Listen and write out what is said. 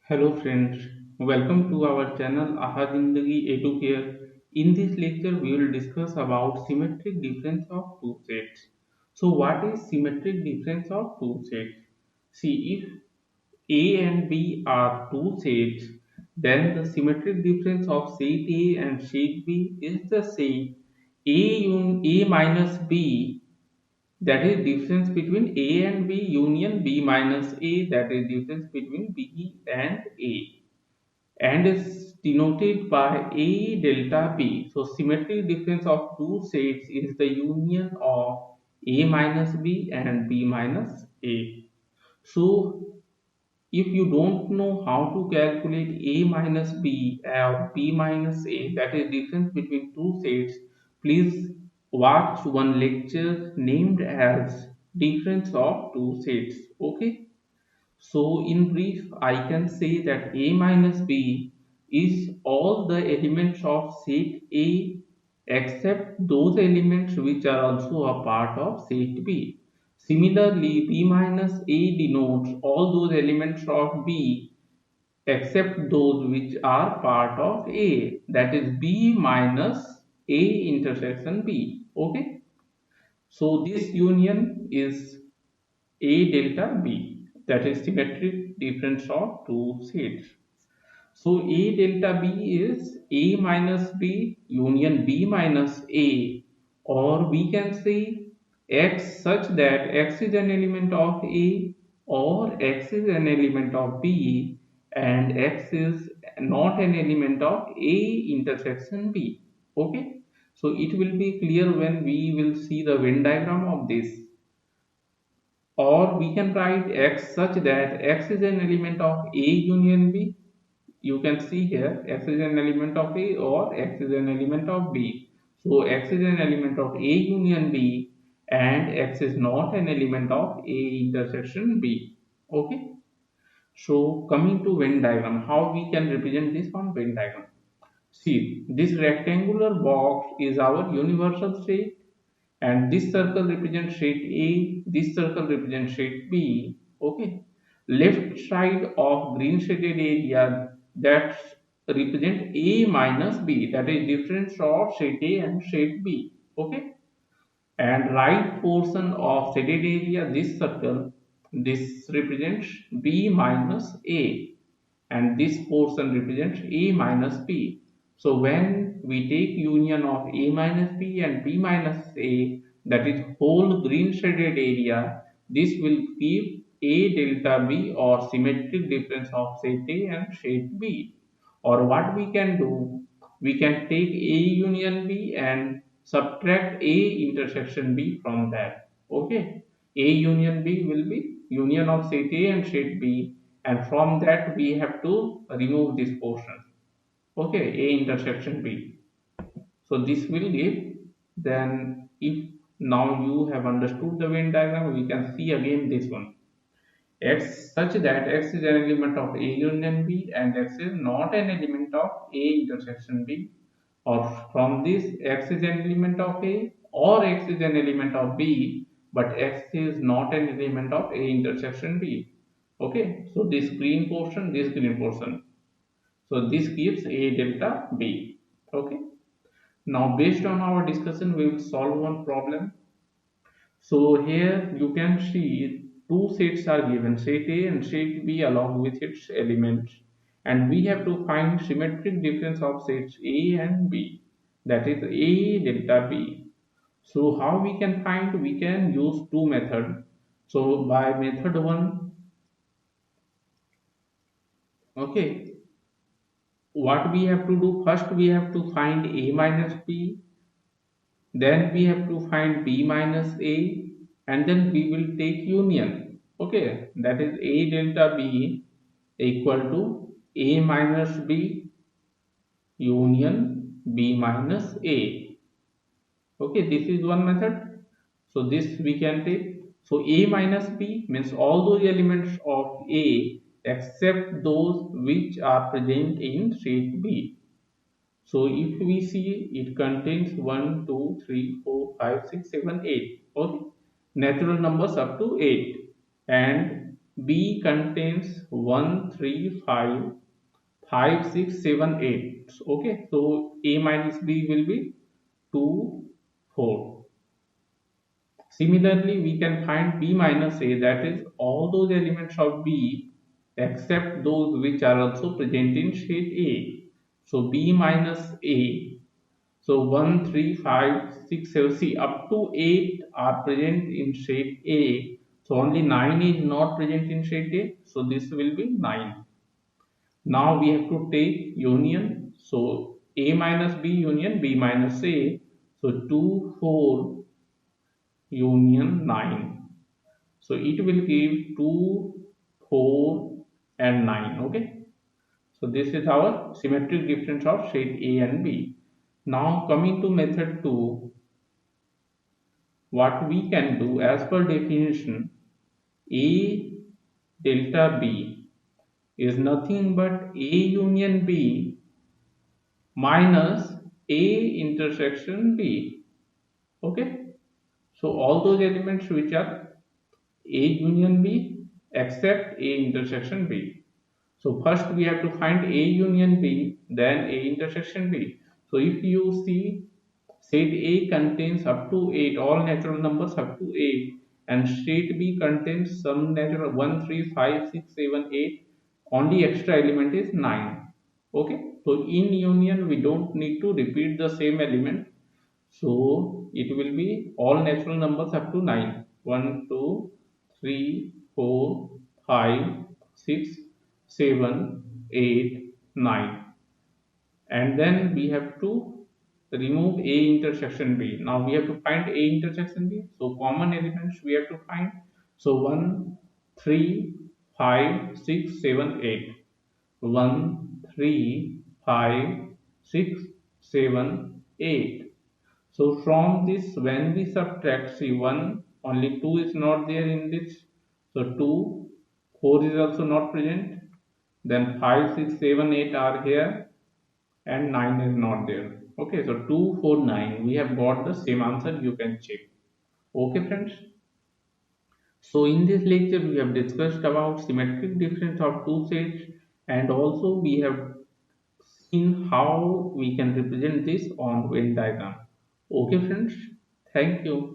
Hello friends, welcome to our channel Aha Zindagi Edu Care. In this lecture, we will discuss about symmetric difference of two sets. So, what is symmetric difference of two sets? See, if A and B are two sets, then the symmetric difference of set A and set B is the set A minus B, that is difference between A and B union B minus A, that is difference between B and A, and is denoted by A delta B. So symmetric difference of two sets is the union of A minus B and B minus A. So if you don't know how to calculate A minus B or B minus A, that is difference between two sets, please watch one lecture named as difference of two sets. Okay. So, in brief, I can say that A minus B is all the elements of set A except those elements which are also a part of set B. Similarly, B minus A denotes all those elements of B except those which are part of A, that is B minus A intersection B. Okay, so this union is A delta B, that is symmetric difference of two sets. So A delta B is A minus B union B minus A, or we can say X such that X is an element of A or X is an element of B and X is not an element of A intersection B. Okay, so it will be clear when we will see the Venn diagram of this, or we can write X such that X is an element of A union B. You can see here X is an element of A or X is an element of B. So X is an element of A union B and X is not an element of A intersection B. Okay. So coming to Venn diagram, how we can represent this on Venn diagram? See, this rectangular box is our universal set, and this circle represents set A, this circle represents set B. Okay, left side of green shaded area, that represent A minus B, that is difference of set A and set B. Okay, and right portion of shaded area, this circle, this represents B minus A, and this portion represents A minus B. So when we take union of A minus B and B minus A, that is whole green shaded area, this will give A delta B or symmetric difference of set A and set B. Or what we can do, we can take A union B and subtract A intersection B from that. Okay, A union B will be union of set A and set B, and from that we have to remove this portion. Okay, A intersection B. So this will give, then if now you have understood the Venn diagram, we can see again this one. X such that X is an element of A union B and X is not an element of A intersection B, or from this X is an element of A or X is an element of B, but X is not an element of A intersection B. Okay, so this green portion, this green portion, so this gives A delta B. Okay, now based on our discussion, we will solve one problem. So here you can see two sets are given, set A and set B along with its elements, and we have to find symmetric difference of sets A and B, that is A delta B. So how we can find? We can use two methods. So by method 1, okay, what we have to do, first we have to find A minus B, then we have to find B minus A, and then we will take union. Okay, that is A delta B equal to A minus B union B minus A. Okay, this is one method. So this we can take. So A minus B means all those elements of A except those which are present in set B. So if we see, it contains 1, 2, 3, 4, 5, 6, 7, 8. Okay, natural numbers up to 8, and B contains 1, 3, 5, 5, 6, 7, 8. Okay, so A minus B will be 2, 4. Similarly, we can find B minus A, that is all those elements of B except those which are also present in shade A. So B minus A. So 1, 3, 5, 6, 7, see up to 8 are present in shade A. So only 9 is not present in shade A. So this will be 9. Now we have to take union. So A minus B union B minus A. So 2, 4 union 9. So it will give 2, 4 and 9. Okay. So this is our symmetric difference of shade A and B. Now coming to method 2, what we can do as per definition, A delta B is nothing but A union B minus A intersection B. Okay. So all those elements which are A union B except A intersection B. So first we have to find A union B, then A intersection B. So if you see set A contains up to 8, all natural numbers up to 8, and set B contains some natural 1, 3, 5, 6, 7, 8. Only extra element is 9. Okay, so in union we don't need to repeat the same element. So it will be all natural numbers up to 9. 1, 2, 3, 4, 5, 6, 7, 8, 9. And then we have to remove A intersection B. Now we have to find A intersection B. So common elements we have to find. So 1, 3, 5, 6, 7, 8. 1, 3, 5, 6, 7, 8. So from this, when we subtract, see 1, only 2 is not there in this. So 2, 4 is also not present. Then 5, 6, 7, 8 are here and 9 is not there. Okay, so 2, 4, 9. We have got the same answer. You can check. Okay, friends. So in this lecture, we have discussed about symmetric difference of two sets, and also we have seen how we can represent this on Venn diagram. Okay, friends. Thank you.